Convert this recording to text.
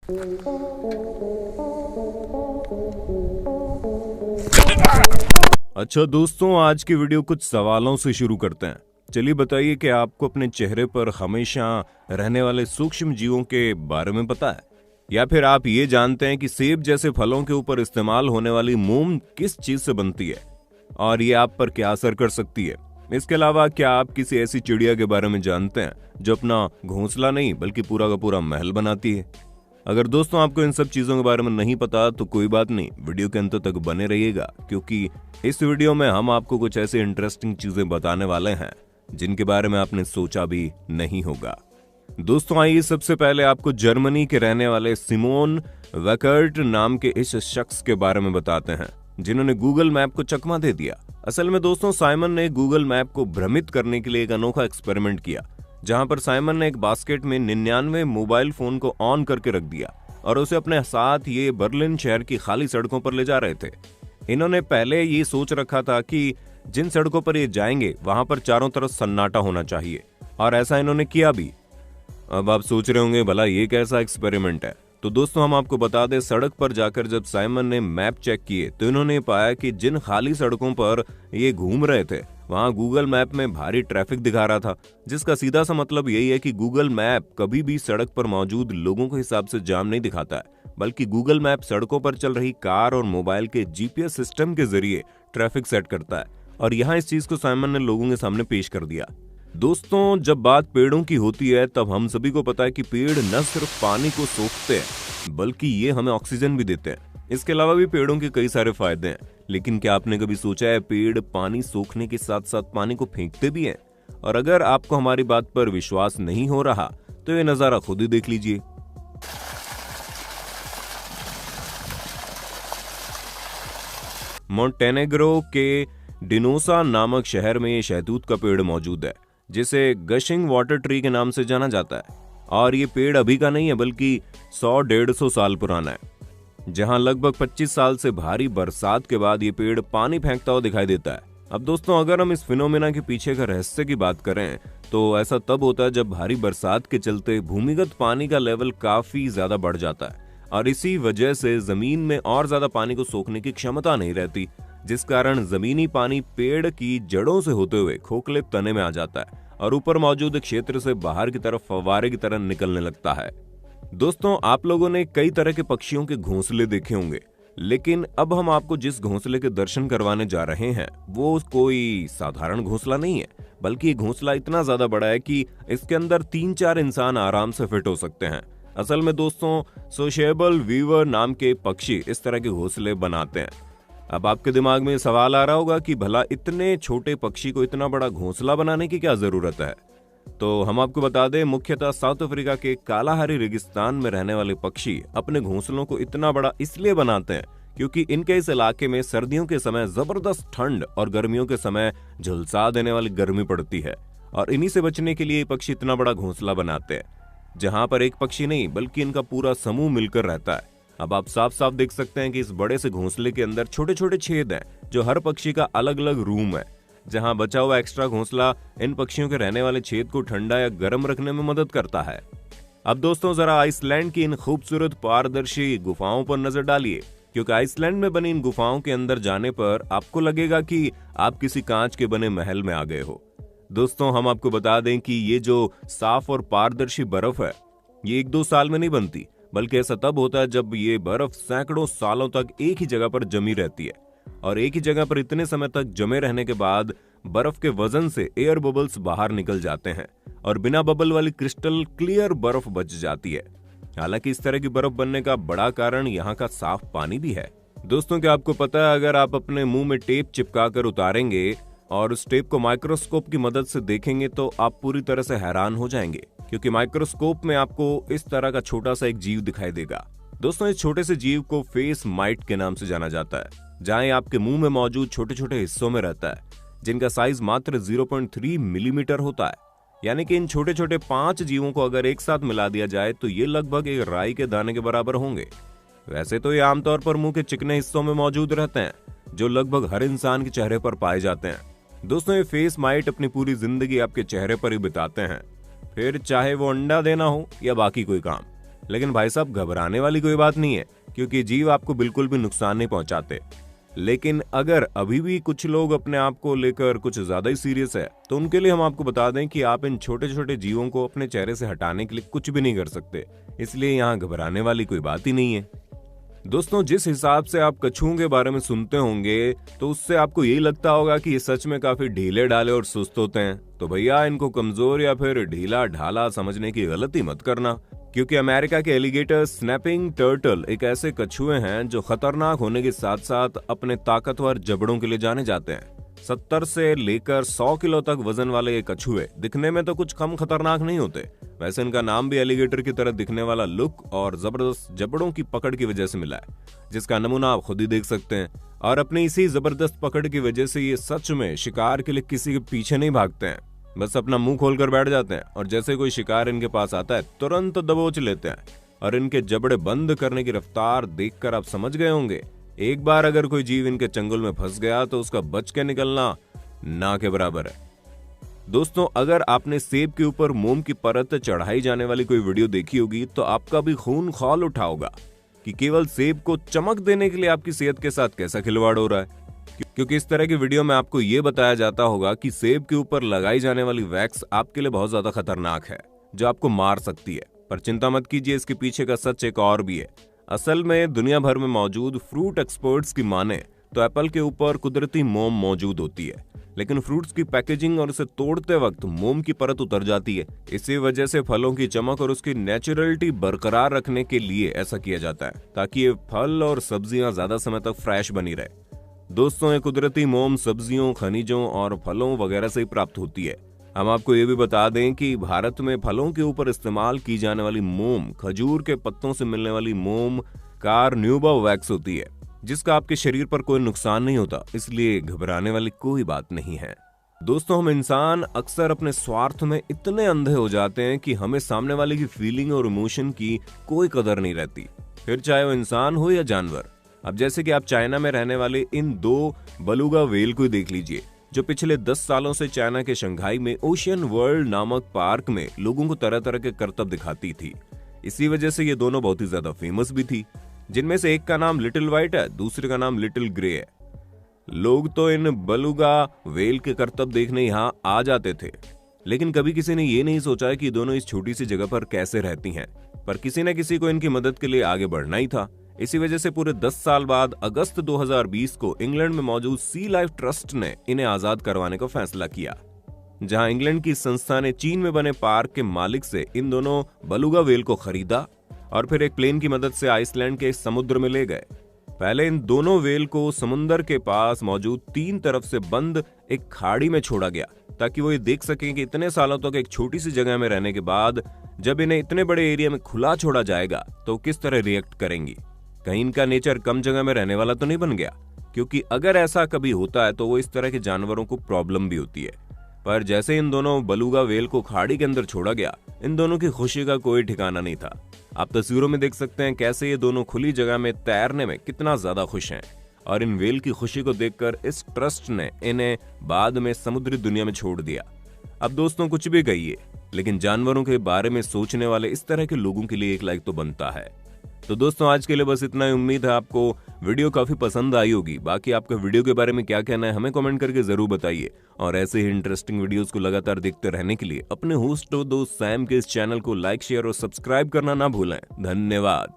अच्छा दोस्तों, आज की वीडियो कुछ सवालों से शुरू करते हैं। चलिए बताइए कि आपको अपने चेहरे पर हमेशा रहने वाले सूक्ष्म जीवों के बारे में पता है? या फिर आप ये जानते हैं कि सेब जैसे फलों के ऊपर इस्तेमाल होने वाली मोम किस चीज से बनती है और ये आप पर क्या असर कर सकती है? इसके अलावा क्या आप किसी ऐसी चिड़िया के बारे में जानते हैं जो अपना घोंसला नहीं बल्कि पूरा का पूरा महल बनाती है? अगर दोस्तों आपको इन सब चीजों के बारे में नहीं पता तो कोई बात नहीं, वीडियो के अंत तक बने रहिएगा, क्योंकि इस वीडियो में हम आपको कुछ ऐसे इंटरेस्टिंग चीजें बताने वाले हैं जिनके बारे में आपने सोचा भी नहीं होगा। दोस्तों आइए सबसे पहले आपको जर्मनी के रहने वाले सिमोन वेकर्ट नाम के इस शख्स के बारे में बताते हैं जिन्होंने गूगल मैप को चकमा दे दिया। असल में दोस्तों साइमन ने गूगल मैप को भ्रमित करने के लिए एक अनोखा एक्सपेरिमेंट किया, जहां पर साइमन ने एक बास्केट में 99 मोबाइल फोन को ऑन करके रख दिया और उसे अपने साथ ये बर्लिन शहर की खाली सड़कों पर ले जा रहे थे। इन्होंने पहले ये सोच रखा था कि जिन सड़कों पर ये जाएंगे वहां पर चारों तरफ सन्नाटा होना चाहिए, और ऐसा इन्होंने किया भी। अब आप सोच रहे होंगे भला ये कैसा एक्सपेरिमेंट है? तो दोस्तों हम आपको बता दें, सड़क पर जाकर जब साइमन ने मैप चेक किए तो इन्होंने पाया कि जिन खाली सड़कों पर ये घूम रहे थे वहां गूगल मैप में भारी ट्रैफिक दिखा रहा था, जिसका सीधा सा मतलब यही है कि गूगल मैप कभी भी सड़क पर मौजूद लोगों के हिसाब से जाम नहीं दिखाता है, बल्कि गूगल मैप सड़कों पर चल रही कार और मोबाइल के जीपीएस सिस्टम के जरिए ट्रैफिक सेट करता है। और यहाँ इस चीज को साइमन ने लोगों के सामने पेश कर दिया। दोस्तों जब बात पेड़ों की होती है तब हम सभी को पता है कि पेड़ न सिर्फ पानी को सोखते हैं बल्कि ये हमें ऑक्सीजन भी देते हैं। इसके अलावा भी पेड़ों के कई सारे फायदे हैं, लेकिन क्या आपने कभी सोचा है पेड़ पानी सोखने के साथ साथ पानी को फेंकते भी हैं? और अगर आपको हमारी बात पर विश्वास नहीं हो रहा तो ये नजारा खुद ही देख लीजिए। मोंटेनेग्रो के डिनोसा नामक शहर में ये शहतूत का पेड़ मौजूद है, जिसे गशिंग वाटर ट्री के नाम से जाना जाता है। और ये पेड़ अभी का नहीं है बल्कि 100-150 साल पुराना है। जहां लगभग 25 साल से भारी बरसात के बाद ये पेड़ पानी फेंकता हुआ दिखाई देता है। अब दोस्तों अगर हम इस फिनोमेना के पीछे का रहस्य की बात करें तो ऐसा तब होता है जब भारी बरसात के चलते भूमिगत पानी का लेवल काफी ज्यादा बढ़ जाता है और इसी वजह से जमीन में और ज्यादा पानी को सोखने की क्षमता नहीं रहती, जिस कारण जमीनी पानी पेड़ की जड़ों से होते हुए खोखले तने में आ जाता है और ऊपर मौजूद क्षेत्र से बाहर की तरफ फव्वारे की तरह निकलने लगता है। दोस्तों आप लोगों ने कई तरह के पक्षियों के घोंसले देखे होंगे, लेकिन अब हम आपको जिस घोंसले के दर्शन करवाने जा रहे हैं वो कोई साधारण घोंसला नहीं है, बल्कि ये घोंसला इतना ज्यादा बड़ा है कि इसके अंदर 3-4 इंसान आराम से फिट हो सकते हैं। असल में दोस्तों सोशेबल वीवर नाम के पक्षी इस तरह के घोंसले बनाते हैं। अब आपके दिमाग में सवाल आ रहा होगा कि भला इतने छोटे पक्षी को इतना बड़ा घोंसला बनाने की क्या जरूरत है? तो हम आपको बता दें, मुख्यतः साउथ अफ्रीका के कालाहारी रेगिस्तान में रहने वाले पक्षी अपने घोंसलों को इतना बड़ा इसलिए बनाते हैं क्योंकि इनके इस इलाके में सर्दियों के समय जबरदस्त ठंड और गर्मियों के समय झुलसा देने वाली गर्मी पड़ती है, और इन्हीं से बचने के लिए पक्षी इतना बड़ा घोंसला बनाते हैं जहां पर एक पक्षी नहीं बल्कि इनका पूरा समूह मिलकर रहता है। अब आप साफ साफ देख सकते हैं कि इस बड़े से घोंसले के अंदर छोटे छोटे छेद हैं जो हर पक्षी का अलग अलग रूम है, जहां बचा हुआ एक्स्ट्रा घोंसला इन पक्षियों के रहने वाले छेद को ठंडा या गर्म रखने में मदद करता है। अब दोस्तों जरा आइसलैंड की इन खूबसूरत पारदर्शी गुफाओं पर नजर डालिए, क्योंकि आइसलैंड में बनी इन गुफाओं के अंदर जाने पर आपको लगेगा कि आप किसी कांच के बने महल में आ गए हो। दोस्तों हम आपको बता दें कि ये जो साफ और पारदर्शी बर्फ है ये 1-2 साल में नहीं बनती, बल्कि ऐसा तब होता है जब ये बर्फ सैकड़ों सालों तक एक ही जगह पर जमी रहती है, और एक ही जगह पर इतने समय तक जमे रहने के बाद बर्फ के वजन से एयर बबल्स बाहर निकल जाते हैं और बिना बबल वाली क्रिस्टल क्लियर बर्फ बच जाती है। हालांकि इस तरह की बर्फ बनने का बड़ा कारण यहाँ का साफ पानी भी है। दोस्तों क्या आपको पता है, अगर आप अपने मुंह में टेप चिपका कर उतारेंगे और उस टेप को माइक्रोस्कोप की मदद से देखेंगे तो आप पूरी तरह से हैरान हो जाएंगे, क्योंकि माइक्रोस्कोप में आपको इस तरह का छोटा सा एक जीव दिखाई देगा। दोस्तों इस छोटे से जीव को फेस माइट के नाम से जाना जाता है, जहां ये आपके मुंह में मौजूद छोटे छोटे हिस्सों में रहता है, जिनका साइज मात्र 0.3 मिलीमीटर होता है। यानी कि इन छोटे छोटे 5 जीवों को अगर एक साथ मिला दिया जाए तो ये लगभग एक राई के दाने के बराबर होंगे। वैसे तो ये आमतौर पर मुंह के चिकने हिस्सों में मौजूद रहते हैं, जो लगभग हर इंसान के चेहरे पर पाए जाते हैं। दोस्तों ये फेस माइट अपनी पूरी जिंदगी आपके चेहरे पर ही बिताते हैं, फिर चाहे वो अंडा देना हो या बाकी कोई काम। लेकिन भाई साहब घबराने वाली कोई बात नहीं है, क्योंकि जीव आपको बिल्कुल भी नुकसान नहीं पहुंचाते। लेकिन अगर अभी भी कुछ लोग अपने आप को लेकर कुछ ज्यादा ही सीरियस है, तो उनके लिए हम आपको बता दें कि आप इन छोटे छोटे जीवों को अपने चेहरे से हटाने के लिए कुछ भी नहीं कर सकते, इसलिए यहाँ घबराने वाली कोई बात ही नहीं है। दोस्तों, जिस हिसाब से आप कछुओं के बारे में सुनते होंगे, तो उससे आपको यही लगता होगा कि ये सच में काफी ढीले ढाले और सुस्त होते हैं। तो भैया, इनको कमजोर या फिर ढीला ढाला समझने की गलती मत करना, क्योंकि अमेरिका के एलिगेटर स्नैपिंग टर्टल एक ऐसे कछुए हैं जो खतरनाक होने के साथ साथ अपने ताकतवर जबड़ों के लिए जाने जाते हैं। 70 से लेकर 100 किलो तक वजन वाले ये कछुए दिखने में तो कुछ कम खतरनाक नहीं होते। वैसे इनका नाम भी एलिगेटर की तरह दिखने वाला लुक और जबरदस्त जबड़ों की पकड़ की वजह से मिला है, जिसका नमूना आप खुद ही देख सकते हैं। और अपनी इसी जबरदस्त पकड़ की वजह से ये सच में शिकार के लिए किसी के पीछे नहीं भागते हैं, बस अपना मुंह खोलकर बैठ जाते हैं और जैसे कोई शिकार इनके पास आता है तुरंत दबोच लेते हैं। और इनके जबड़े बंद करने की रफ्तार देखकर आप समझ गए होंगे, एक बार अगर कोई जीव इनके चंगुल में फंस गया तो उसका बच के निकलना ना के बराबर है। दोस्तों, अगर आपने सेब के ऊपर मोम की परत चढ़ाई जाने वाली कोई वीडियो देखी होगी, तो आपका भी खून खौल उठा होगा कि केवल सेब को चमक देने के लिए आपकी सेहत के साथ कैसा खिलवाड़ हो रहा है। क्योंकि इस तरह की वीडियो में आपको यह बताया जाता होगा कि सेब के ऊपर लगाई जाने वाली वैक्स आपके लिए बहुत ज्यादा खतरनाक है, जो आपको मार सकती है। पर चिंता मत कीजिए, इसके पीछे का सच एक और भी है। असल में दुनिया भर में मौजूद फ्रूट एक्सपर्ट्स की माने तो एप्पल के ऊपर कुदरती मोम मौजूद होती है, लेकिन फ्रूट्स की पैकेजिंग और उसे तोड़ते वक्त मोम की परत उतर जाती है। इसी वजह से फलों की चमक और उसकी नेचुरलिटी बरकरार रखने के लिए ऐसा किया जाता है, ताकि ये फल और सब्जियां ज्यादा समय तक फ्रेश बनी रहे। दोस्तों, ये कुदरती मोम सब्जियों, खनिजों और फलों वगैरह से ही प्राप्त होती है। हम आपको ये भी बता दें कि भारत में फलों के ऊपर इस्तेमाल की जाने वाली मोम खजूर के पत्तों से मिलने वाली मोम कार्न्यूबा वैक्स होती है, जिसका आपके शरीर पर कोई नुकसान नहीं होता, इसलिए घबराने वाली कोई बात नहीं है। दोस्तों, हम इंसान अक्सर अपने स्वार्थ में इतने अंधे हो जाते हैं कि हमें सामने वाले की फीलिंग और इमोशन की कोई कदर नहीं रहती, फिर चाहे वो इंसान हो या जानवर। अब जैसे कि आप चाइना में रहने वाले इन 2 बलूगा व्हेल को देख लीजिए, जो पिछले 10 सालों से चाइना के शंघाई में ओशियन वर्ल्ड नामक पार्क में लोगों को तरह तरह के करतब दिखाती थी। इसी वजह से ये दोनों बहुत ही ज्यादा फेमस भी थी, जिनमें से एक का नाम लिटिल व्हाइट है, दूसरे का नाम लिटिल ग्रे है। लोग तो इन बलूगा व्हेल के करतब देखने यहाँ आ जाते थे, लेकिन कभी किसी ने ये नहीं सोचा कि दोनों इस छोटी सी जगह पर कैसे रहती हैं। पर किसी न किसी को इनकी मदद के लिए आगे बढ़ना ही था। इसी वजह से पूरे 10 साल बाद अगस्त 2020 को इंग्लैंड में मौजूद सी लाइफ ट्रस्ट ने इन्हें आजाद करवाने का फैसला किया, जहां इंग्लैंड की संस्था ने चीन में बने पार्क के मालिक से इन दोनों बलूगा व्हेल को खरीदा और फिर एक प्लेन की मदद से आइसलैंड के समुद्र में ले गए। पहले इन दोनों व्हेल को समुद्र के पास मौजूद 3 तरफ से बंद एक खाड़ी में छोड़ा गया, ताकि वो ये देख सकें कि इतने सालों तक एक छोटी सी जगह में रहने के बाद जब इन्हें इतने बड़े एरिया में खुला छोड़ा जाएगा तो किस तरह रिएक्ट करेंगी। कहीं इनका नेचर कम जगह में रहने वाला तो नहीं बन गया, क्योंकि अगर ऐसा कभी होता है तो वो इस तरह के जानवरों को प्रॉब्लम भी होती है। पर जैसे इन दोनों बलूगा व्हेल को खाड़ी के अंदर छोड़ा गया, इन दोनों की खुशी का कोई ठिकाना नहीं था। आप तस्वीरों में देख सकते हैं कैसे ये दोनों खुली जगह में तैरने में कितना ज्यादा खुश हैं। और इन व्हेल की खुशी को देखकर इस ट्रस्ट ने इन्हें बाद में समुद्री दुनिया में छोड़ दिया। अब दोस्तों, कुछ भी कहिए, लेकिन जानवरों के बारे में सोचने वाले इस तरह के लोगों के लिए एक लाइक तो बनता है। तो दोस्तों, आज के लिए बस इतना ही। उम्मीद है आपको वीडियो काफी पसंद आई होगी। बाकी आपका वीडियो के बारे में क्या कहना है हमें कमेंट करके जरूर बताइए। और ऐसे ही इंटरेस्टिंग वीडियोस को लगातार देखते रहने के लिए अपने होस्ट और दोस्त सैम के इस चैनल को लाइक, शेयर और सब्सक्राइब करना ना भूलें। धन्यवाद।